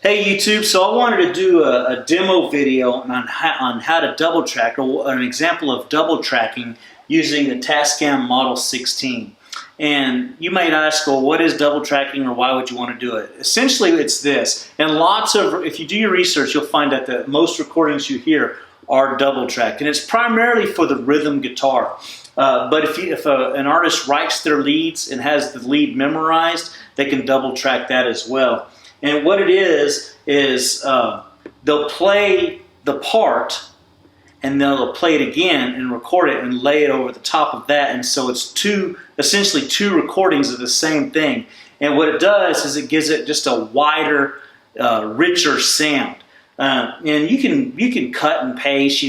Hey YouTube, so I wanted to do a demo video on how to double track, or an example of double tracking using the Tascam Model 16. And you might ask, well, what is double tracking, or why would you want to do it? Essentially it's this, and if you do your research, you'll find that the most recordings you hear are double tracked, and it's primarily for the rhythm guitar. But if an artist writes their leads and has the lead memorized, they can double track that as well. And what it is they'll play the part and they'll play it again and record it and lay it over the top of that. And so it's essentially two recordings of the same thing. And what it does is it gives it just a wider, richer sound. And you can cut and paste,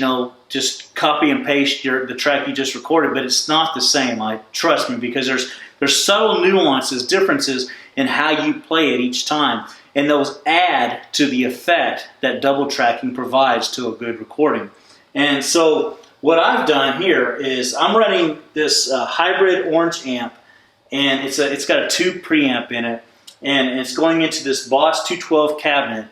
just copy and paste the track you just recorded, but it's not the same. Trust me, because there's subtle nuances, differences in how you play it each time. And those add to the effect that double tracking provides to a good recording. And so what I've done here is I'm running this hybrid orange amp, and it's got a tube preamp in it, and it's going into this Boss 212 cabinet.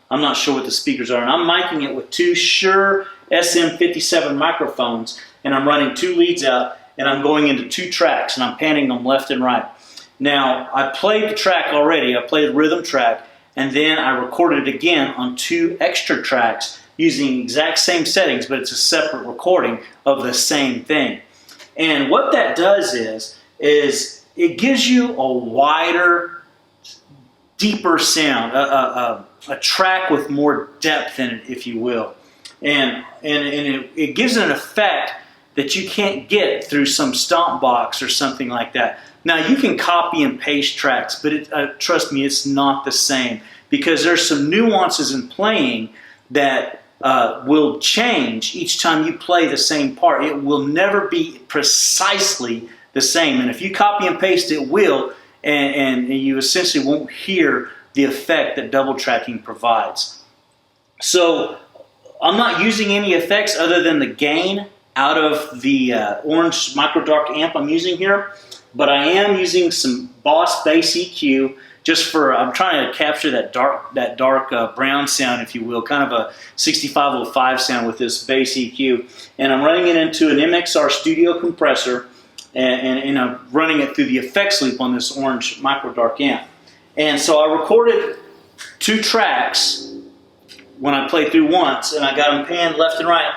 I'm not sure what the speakers are, and I'm miking it with two Shure SM57 microphones, and I'm running two leads out, and I'm going into two tracks, and I'm panning them left and right. Now, I played the track already. I played the rhythm track, and then I recorded it again on two extra tracks using the exact same settings, but it's a separate recording of the same thing. And what that does is it gives you a wider, deeper sound, a track with more depth in it, if you will. And it gives it an effect that you can't get through some stomp box or something like that. Now, you can copy and paste tracks, but trust me, it's not the same, because there's some nuances in playing that will change each time you play the same part. It will never be precisely the same, and if you copy and paste, it will, and you essentially won't hear the effect that double tracking provides. So I'm not using any effects other than the gain out of the orange micro dark amp I'm using here. But I am using some Boss bass EQ I'm trying to capture that dark brown sound, if you will, kind of a 6505 sound with this bass EQ. And I'm running it into an MXR studio compressor, and I'm running it through the effects loop on this orange micro dark amp. And so I recorded two tracks when I played through once, and I got them panned left and right.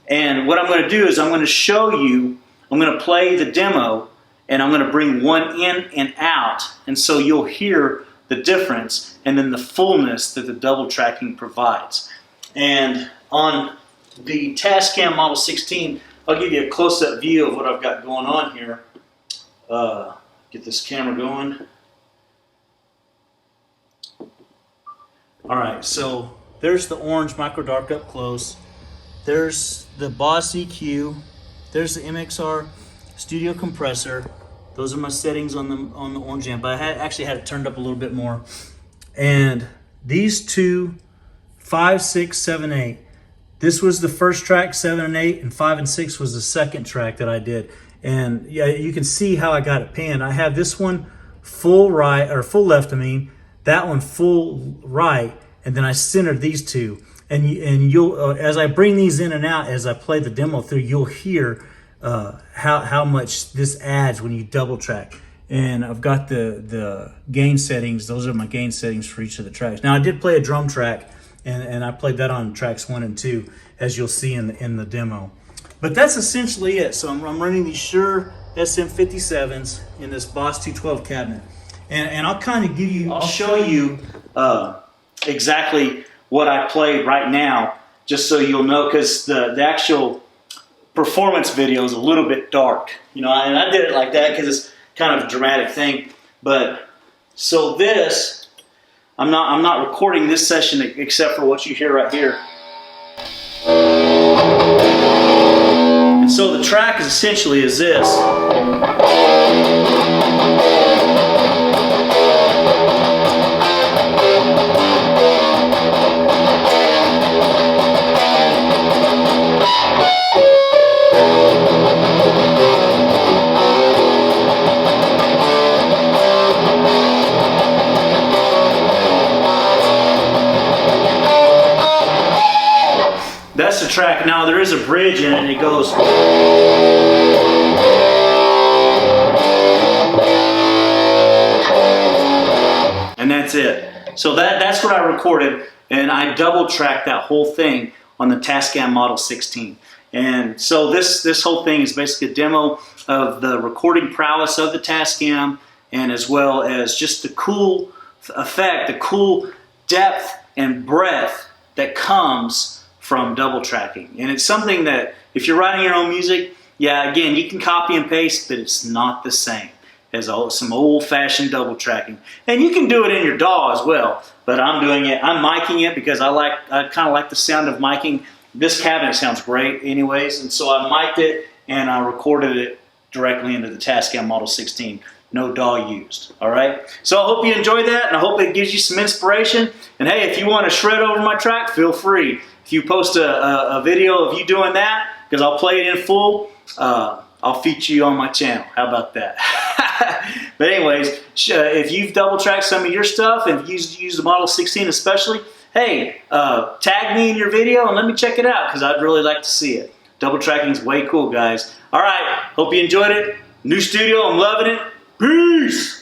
And what I'm going to do is I'm going to play the demo, and I'm going to bring one in and out, and so you'll hear the difference and then the fullness that the double tracking provides. And on the Tascam Model 16, I'll give you a close-up view of what I've got going on here. Get this camera going. Alright, so there's the orange micro dark up close. There's the Boss EQ. There's the MXR studio compressor. Those are my settings on the orange amp. I actually had it turned up a little bit more. And these two, 5, 6, 7, 8. This was the first track, 7 and 8, and 5 and 6 was the second track that I did. And yeah, you can see how I got it panned. I have this one full right, or full left, that one full right, and then I centered these two. And you'll, as I bring these in and out, as I play the demo through, you'll hear how much this adds when you double track. And I've got the gain settings. Those are my gain settings for each of the tracks. Now, I did play a drum track, and I played that on tracks 1 and 2, as you'll see in the demo. But that's essentially it. So I'm running these Shure SM57s in this Boss 212 cabinet, and I'll show you exactly what I played right now, just so you'll know, because the actual performance video is a little bit dark, and I did it like that because it's kind of a dramatic thing. But so this, I'm not recording this session except for what you hear right here. And so the track is essentially this. track. Now there is a bridge in it and it goes. And that's it. So that's what I recorded, and I double tracked that whole thing on the Tascam Model 16. And so this whole thing is basically a demo of the recording prowess of the Tascam, and as well as just the cool effect, the cool depth and breadth that comes from double tracking. And it's something that if you're writing your own music, yeah, again, you can copy and paste, but it's not the same as some old-fashioned double tracking. And you can do it in your DAW as well, but I'm doing it, I'm miking it because I kind of like the sound of miking. This cabinet sounds great anyways, and so I mic'd it and I recorded it directly into the Tascam Model 16. No DAW used, all right? So I hope you enjoyed that, and I hope it gives you some inspiration. And hey, if you want to shred over my track, feel free. If you post a video of you doing that, because I'll play it in full, I'll feature you on my channel. How about that? But anyways, if you've double tracked some of your stuff and used the Model 16 especially, hey, tag me in your video and let me check it out because I'd really like to see it. Double tracking is way cool, guys. All right, hope you enjoyed it. New studio, I'm loving it. Peace!